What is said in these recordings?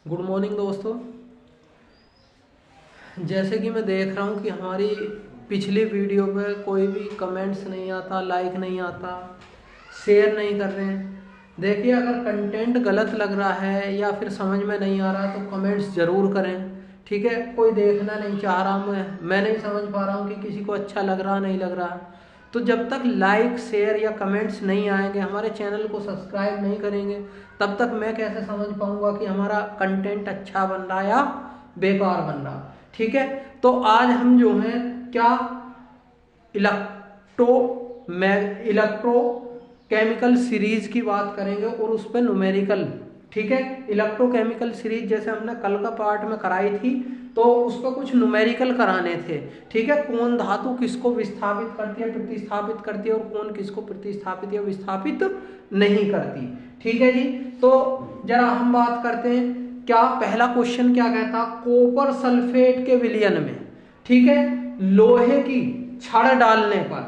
Good morning दोस्तों। जैसे कि मैं देख रहा हूँ कि हमारी पिछली वीडियो पे कोई भी कमेंट्स नहीं आता, लाइक नहीं आता, शेयर नहीं कर रहे हैं। देखिए, अगर कंटेंट गलत लग रहा है या फिर समझ में नहीं आ रहा तो कमेंट्स ज़रूर करें, ठीक है। कोई देखना नहीं चाह रहा, मैं नहीं समझ पा रहा हूँ कि किसी को अच्छा लग रहा नहीं लग रहा, तो जब तक लाइक शेयर या कमेंट्स नहीं आएंगे, हमारे चैनल को सब्सक्राइब नहीं करेंगे, तब तक मैं कैसे समझ पाऊंगा कि हमारा कंटेंट अच्छा बन रहा या बेकार बन रहा, ठीक है। तो आज हम जो है क्या इलेक्ट्रोकेमिकल सीरीज की बात करेंगे और उस पर न्यूमेरिकल, ठीक है। इलेक्ट्रोकेमिकल सीरीज जैसे हमने कल का पार्ट में कराई थी, तो उस पर कुछ न्यूमेरिकल कराने थे, ठीक है। कौन धातु किसको विस्थापित करती है, प्रतिस्थापित करती है, और कौन किसको प्रतिस्थापित या विस्थापित नहीं करती, ठीक है जी। तो जरा हम बात करते हैं, क्या पहला क्वेश्चन क्या कहता, कॉपर सल्फेट के विलयन में, ठीक है, लोहे की छड़ डालने पर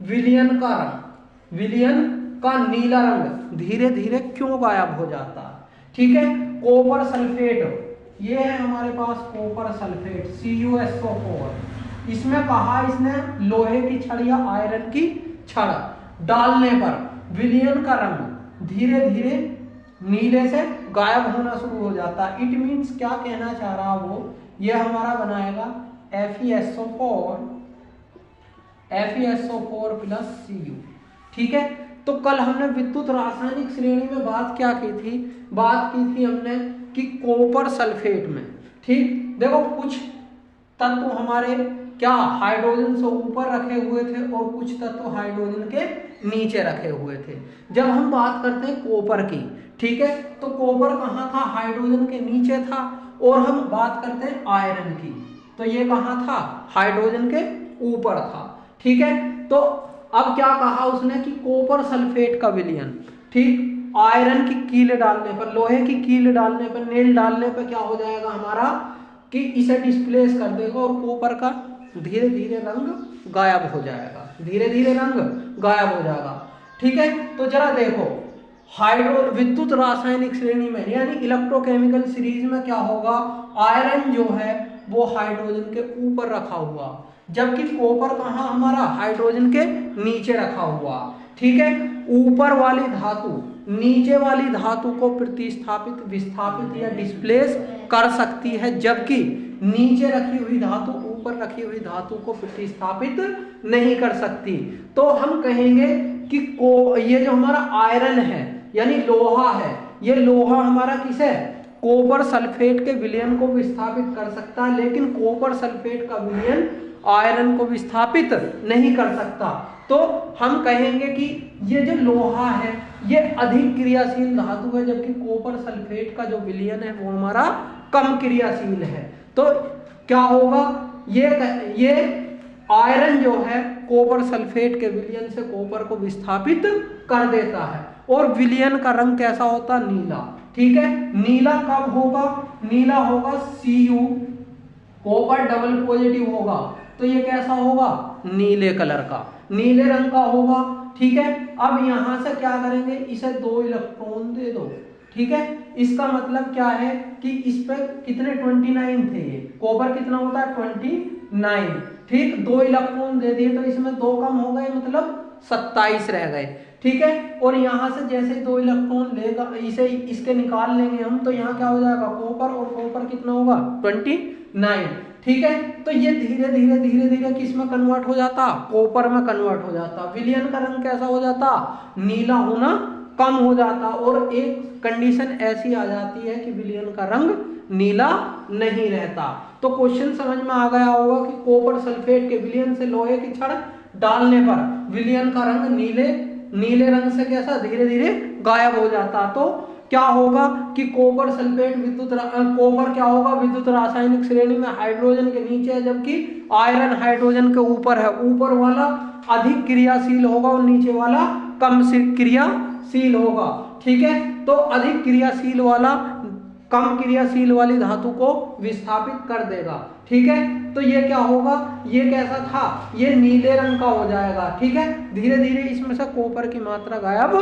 विलयन का नीला रंग धीरे धीरे क्यों गायब हो जाता है, ठीक है। कॉपर सल्फेट, ये है हमारे पास कॉपर सल्फेट CuSO4। इसमें कहा इसने लोहे की छड़ या आयरन की छड़ डालने पर विलयन का रंग धीरे धीरे नीले से गायब होना शुरू हो जाता है। इट मीन्स क्या कहना चाह रहा वो, ये हमारा बनाएगा FeSO4 प्लस Cu, ठीक है। तो कल हमने विद्युत रासायनिक श्रेणी में बात क्या की थी, बात की थी हमने कि कॉपर सल्फेट में, ठीक, देखो कुछ तत्व हमारे क्या हाइड्रोजन से ऊपर रखे हुए थे और कुछ तत्व हाइड्रोजन के नीचे रखे हुए थे। जब हम बात करते हैं कॉपर की, ठीक है, तो कॉपर कहाँ था, हाइड्रोजन के नीचे था। और हम बात करते हैं आयरन की, तो ये कहाँ था, हाइड्रोजन के ऊपर था, ठीक है। तो अब क्या कहा उसने कि कॉपर सल्फेट का विलयन, ठीक, आयरन की कील डालने पर, लोहे की कील डालने पर, नेल डालने पर क्या हो जाएगा हमारा कि इसे डिस्प्लेस कर देगा और कॉपर का धीरे धीरे रंग गायब हो जाएगा, धीरे धीरे रंग गायब हो जाएगा, ठीक है। तो जरा देखो, विद्युत रासायनिक श्रेणी में यानी इलेक्ट्रोकेमिकल सीरीज में क्या होगा, आयरन जो है वो हाइड्रोजन के ऊपर रखा हुआ, जबकि कॉपर कहाँ हमारा हाइड्रोजन के नीचे रखा हुआ, ठीक है। ऊपर वाली धातु नीचे वाली धातु को प्रतिस्थापित, विस्थापित या डिस्प्लेस कर सकती है, जबकि नीचे रखी हुई धातु ऊपर रखी हुई धातु को प्रतिस्थापित नहीं कर सकती। तो हम कहेंगे कि ये जो हमारा आयरन है यानी लोहा है, ये लोहा हमारा किस है, कॉपर सल्फेट के विलयन को विस्थापित कर सकता है, लेकिन कॉपर सल्फेट का विलयन आयरन को विस्थापित नहीं कर सकता। तो हम कहेंगे कि ये जो लोहा है ये अधिक क्रियाशील धातु है, जबकि कॉपर सल्फेट का जो विलयन है वो हमारा कम क्रियाशील है। तो क्या होगा, ये आयरन जो है कॉपर सल्फेट के विलयन से कॉपर को विस्थापित कर देता है, और विलयन का रंग कैसा होता, नीला, ठीक है। नीला कब होगा, नीला होगा Cu, कॉपर डबल पॉजिटिव होगा, तो ये कैसा होगा, नीले कलर का, नीले रंग का होगा, ठीक है। अब यहां से क्या करेंगे, इसे 2 इलेक्ट्रॉन दे दो, ठीक है। इसका मतलब क्या है कि इस पे कितने 29 थे, ये कॉपर कितना होता है 29, ठीक, 2 इलेक्ट्रॉन दे दिए तो इसमें 2 कम हो गए, मतलब 27 रह गए, ठीक है। और यहां से जैसे 2 इलेक्ट्रॉन लेगा, इसे इसके निकाल लेंगे हम, तो यहाँ क्या हो जाएगा कॉपर, और कॉपर कितना होगा 29, ठीक है। तो ये धीरे धीरे धीरे धीरे किस में कन्वर्ट हो जाता, कॉपर में कन्वर्ट हो जाता, विलयन का रंग कैसा हो जाता, नीला होना कम हो जाता, और एक कंडीशन ऐसी आ जाती है कि विलयन का रंग नीला नहीं रहता। तो क्वेश्चन समझ में आ गया होगा कि कॉपर सल्फेट के विलयन से लोहे की छड़ डालने पर विलयन का रंग नीले रंग से कैसा धीरे धीरे गायब हो जाता। तो क्या होगा कि कॉपर सल्फेट कॉपर क्या होगा, विद्युत रासायनिक श्रेणी में हाइड्रोजन के नीचे है, जबकि आयरन हाइड्रोजन के ऊपर है। ऊपर वाला अधिक क्रियाशील होगा और नीचे वाला कम क्रियाशील होगा, ठीक है। तो अधिक क्रियाशील वाला कम क्रियाशील वाली धातु को विस्थापित कर देगा, ठीक है। तो ये क्या होगा, ये कैसा था, ये नीले रंग का हो जाएगा, ठीक है। धीरे धीरे इसमें से कॉपर की मात्रा गायब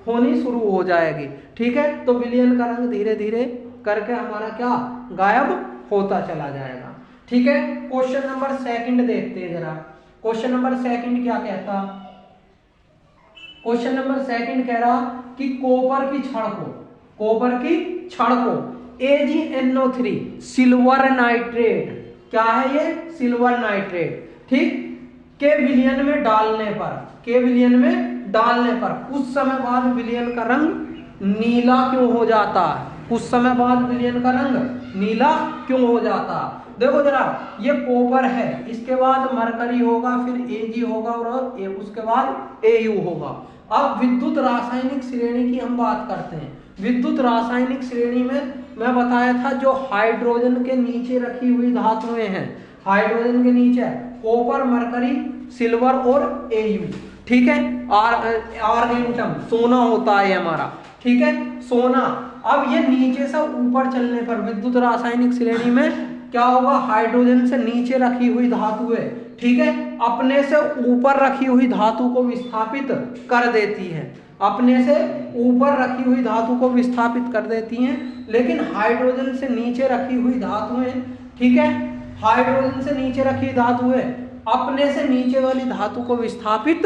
होनी शुरू हो जाएगी, ठीक है। तो विलयन का रंग धीरे धीरे करके हमारा क्या गायब होता चला जाएगा। ठीक है, क्वेश्चन नंबर सेकंड देखते हैं जरा। क्वेश्चन नंबर सेकंड क्या कहता, क्वेश्चन नंबर सेकंड कह रहा कि कॉपर की छड़ को AgNO3 सिल्वर नाइट्रेट, क्या है ये, सिल्वर नाइट्रेट, ठीक, के विलयन में डालने पर कुछ समय बाद विलयन का रंग नीला क्यों हो जाता है, कुछ समय बाद विलयन का रंग नीला क्यों हो जाता। देखो जरा, ये कॉपर है, इसके बाद मरकरी होगा, फिर Ag होगा और उसके बाद Au होगा। अब विद्युत रासायनिक श्रेणी की हम बात करते हैं। विद्युत रासायनिक श्रेणी में मैं बताया था जो हाइड्रोजन के नीचे रखी हुई धातुएं हैं, हाइड्रोजन के नीचे कॉपर, मरकरी, सिल्वर और Au, ठीक है, आर्गेंटम सोना होता है हमारा, ठीक है, सोना। अब ये नीचे से ऊपर चलने पर विद्युत रासायनिक श्रेणी में क्या होगा, हाइड्रोजन से नीचे रखी हुई धातुएं, ठीक है, अपने से ऊपर रखी हुई धातु को विस्थापित कर देती है, अपने से ऊपर रखी हुई धातु को विस्थापित कर देती हैं। लेकिन हाइड्रोजन से नीचे रखी हुई धातुएं, ठीक है, हाइड्रोजन से नीचे रखी धातुएं अपने से नीचे वाली धातु को विस्थापित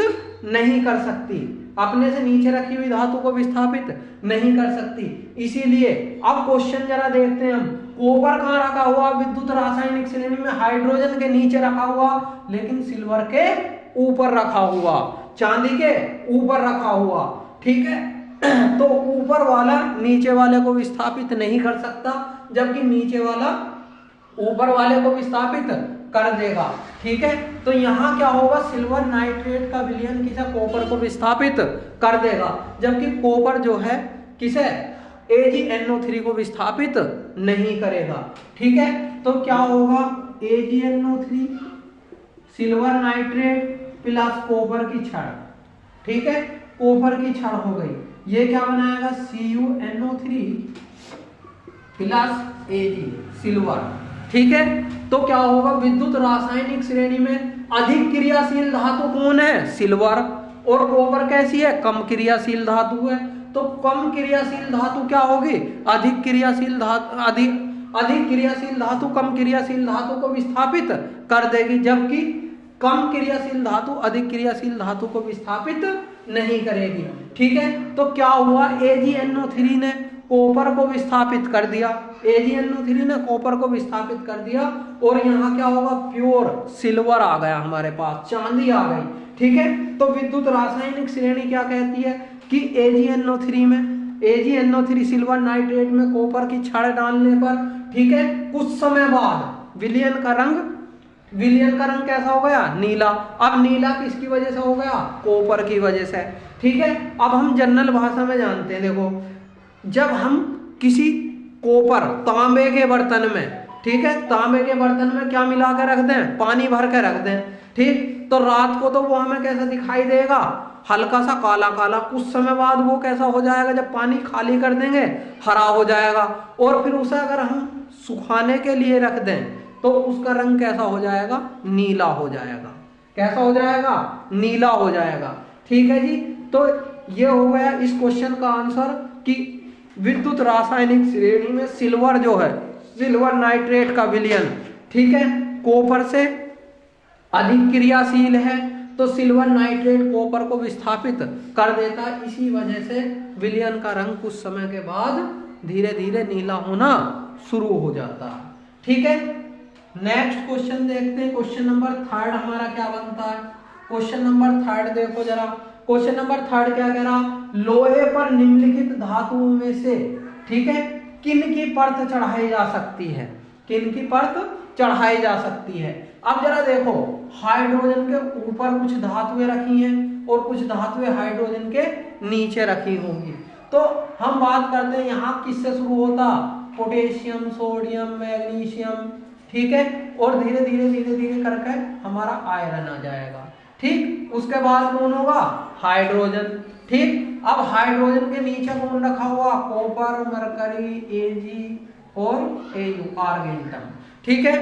नहीं कर सकती, अपने से नीचे रखी हुई धातु को विस्थापित नहीं कर सकती। इसीलिए अब क्वेश्चन जरा देखते हैं हम, कॉपर कहाँ रखा हुआ विद्युत रासायनिक श्रेणी में, हाइड्रोजन के नीचे रखा हुआ, लेकिन सिल्वर के ऊपर रखा हुआ, चांदी के ऊपर रखा हुआ, ठीक है। तो ऊपर वाला नीचे वाले को विस्थापित नहीं कर सकता, जबकि नीचे वाला ऊपर वाले को विस्थापित कर देगा, ठीक है। तो यहाँ क्या होगा, सिल्वर नाइट्रेट का विलयन किसे, कॉपर को विस्थापित कर देगा, जबकि कॉपर जो है किसे, AgNO3 को विस्थापित नहीं करेगा, ठीक है। तो क्या होगा, AgNO3 silver nitrate plus copper की छड़, ठीक है, कॉपर की छड़ हो गई, ये क्या बनाएगा, CuNO3 प्लस Ag सिल्वर, ठीक है। तो क्या होगा, विद्युत रासायनिक श्रेणी में अधिक क्रियाशील धातु कौन है, सिल्वर, और कॉपर कैसी है, कम क्रियाशील धातु है। तो कम क्रियाशील धातु क्या होगी, अधिक क्रियाशील धातु कम क्रियाशील धातु को विस्थापित कर देगी, जबकि कम क्रियाशील धातु अधिक क्रियाशील धातु को विस्थापित नहीं करेगी, ठीक है। तो क्या हुआ, AgNO3 ने कॉपर को विस्थापित कर दिया, AgNO3 ने कॉपर को विस्थापित कर दिया, और यहाँ क्या होगा, प्योर सिल्वर आ गया हमारे पास, चांदी आ गई, ठीक है। तो विद्युत रासायनिक श्रेणी क्या कहती है कि AgNO3 सिल्वर नाइट्रेट में कॉपर की छड़ डालने पर, ठीक है, कुछ समय बाद विलयन का रंग कैसा हो गया, नीला। अब नीला किसकी वजह से हो गया, कॉपर की वजह से, ठीक है। अब हम जनरल भाषा में जानते हैं, देखो, जब हम किसी कॉपर तांबे के बर्तन में, ठीक है, तांबे के बर्तन में क्या मिला के रख दें, पानी भर के रख दें, ठीक, तो रात को तो वो हमें कैसा दिखाई देगा, हल्का सा काला काला, कुछ समय बाद वो कैसा हो जाएगा, जब पानी खाली कर देंगे हरा हो जाएगा, और फिर उसे अगर हम सुखाने के लिए रख दें तो उसका रंग कैसा हो जाएगा, नीला हो जाएगा, कैसा हो जाएगा, नीला हो जाएगा, ठीक है जी। तो ये हो गया इस क्वेश्चन का आंसर कि विद्युत रासायनिक श्रेणी में सिल्वर जो है, सिल्वर नाइट्रेट का विलयन, ठीक है, कॉपर से अधिक क्रियाशील है, तो सिल्वर नाइट्रेट कॉपर को विस्थापित कर देता है, इसी वजह से विलयन का रंग कुछ समय के बाद धीरे धीरे नीला होना शुरू हो जाता है, ठीक है। नेक्स्ट क्वेश्चन देखते हैं, क्वेश्चन नंबर थर्ड हमारा क्या बनता है। क्वेश्चन नंबर थर्ड देखो जरा, क्वेश्चन नंबर थर्ड क्या कह रहा, लोहे पर निम्नलिखित धातुओं में से, ठीक है, किन की परत चढ़ाई जा सकती है, किन की परत चढ़ाई जा सकती है। अब जरा देखो, हाइड्रोजन के ऊपर कुछ धातुएं रखी हैं और कुछ धातुएं हाइड्रोजन के नीचे रखी होंगी। तो हम बात करते हैं यहाँ किससे शुरू होता, पोटेशियम, सोडियम, मैग्नीशियम, ठीक है, और धीरे धीरे करके हमारा आयरन आ जाएगा, ठीक। उसके बाद कौन होगा, हाइड्रोजन, ठीक। अब हाइड्रोजन के नीचे कौन रखा हुआ, कॉपर, मरकरी, Ag और Au आर्गेंटम, ठीक है,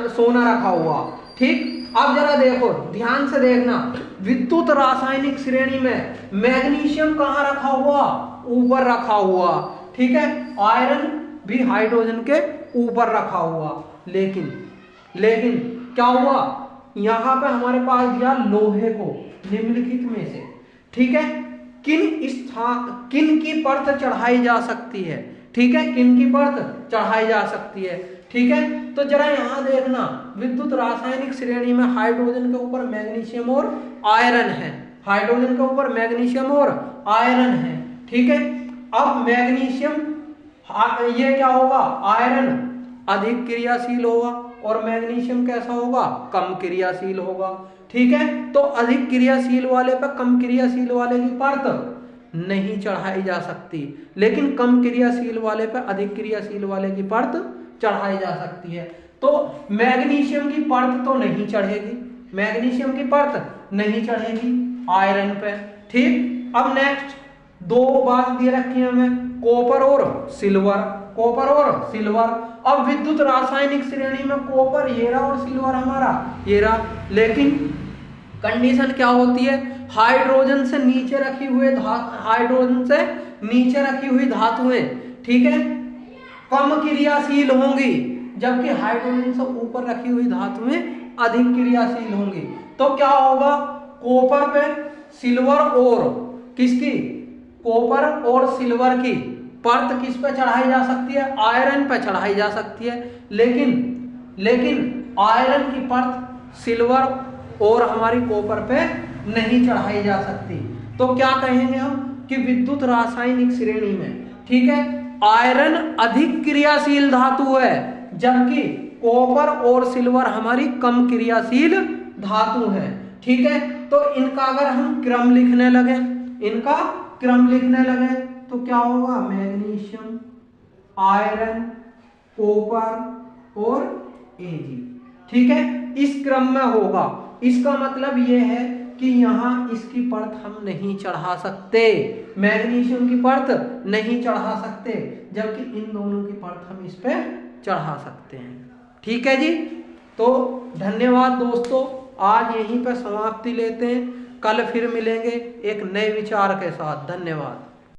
सोना रखा हुआ, ठीक। अब जरा देखो, ध्यान से देखना, विद्युत रासायनिक श्रेणी में मैग्नीशियम कहाँ रखा हुआ, ऊपर रखा हुआ, ठीक है, आयरन भी हाइड्रोजन के ऊपर रखा हुआ, लेकिन क्या हुआ, यहां पे हमारे पास दिया लोहे को निम्नलिखित में से, ठीक है, किन की परत चढ़ाई जा सकती है, ठीक है, किन की परत चढ़ाई जा सकती है, ठीक है। तो जरा यहां देखना, विद्युत रासायनिक श्रेणी में हाइड्रोजन के ऊपर मैग्नीशियम और आयरन है, हाइड्रोजन के ऊपर मैग्नीशियम और आयरन है, ठीक है। अब मैग्नीशियम, ये क्या होगा, आयरन अधिक क्रियाशील होगा और मैग्नीशियम कैसा होगा, कम क्रियाशील होगा, ठीक है। तो अधिक क्रियाशील वाले पर कम क्रियाशील वाले की परत नहीं चढ़ाई जा सकती, लेकिन कम क्रियाशील वाले पर अधिक क्रियाशील वाले की परत चढ़ाई जा सकती है। तो मैग्नीशियम की परत तो नहीं चढ़ेगी, मैग्नीशियम की परत नहीं चढ़ेगी आयरन पे, ठीक। अब नेक्स्ट दो बात दे रखी है हमें, कॉपर और सिल्वर, कॉपर और सिल्वर। अब विद्युत रासायनिक श्रेणी में कॉपर ये रहा और सिल्वर हमारा ये रहा, लेकिन कंडीशन क्या होती है, हाइड्रोजन से नीचे रखी हुई धातुएं, ठीक है, कम क्रियाशील होंगी, जबकि हाइड्रोजन से ऊपर रखी हुई धातुएं अधिक क्रियाशील होंगी। तो क्या होगा, कॉपर पे सिल्वर और किसकी, कॉपर और सिल्वर की परत किस पे चढ़ाई जा सकती है, आयरन पे चढ़ाई जा सकती है, लेकिन आयरन की परत सिल्वर और हमारी कॉपर पे नहीं चढ़ाई जा सकती। तो क्या कहेंगे हम कि विद्युत रासायनिक श्रेणी में, ठीक है, आयरन अधिक क्रियाशील धातु है, जबकि कॉपर और सिल्वर हमारी कम क्रियाशील धातु है, ठीक है। तो इनका अगर हम क्रम लिखने लगे, तो क्या होगा, मैग्नीशियम, आयरन, कॉपर और Ag, ठीक है, इस क्रम में होगा। इसका मतलब यह है कि यहाँ इसकी परत हम नहीं चढ़ा सकते, मैग्नीशियम की परत नहीं चढ़ा सकते, जबकि इन दोनों की परत हम इस पे चढ़ा सकते हैं, ठीक है जी। तो धन्यवाद दोस्तों, आज यहीं पर समाप्ति लेते हैं, कल फिर मिलेंगे एक नए विचार के साथ। धन्यवाद।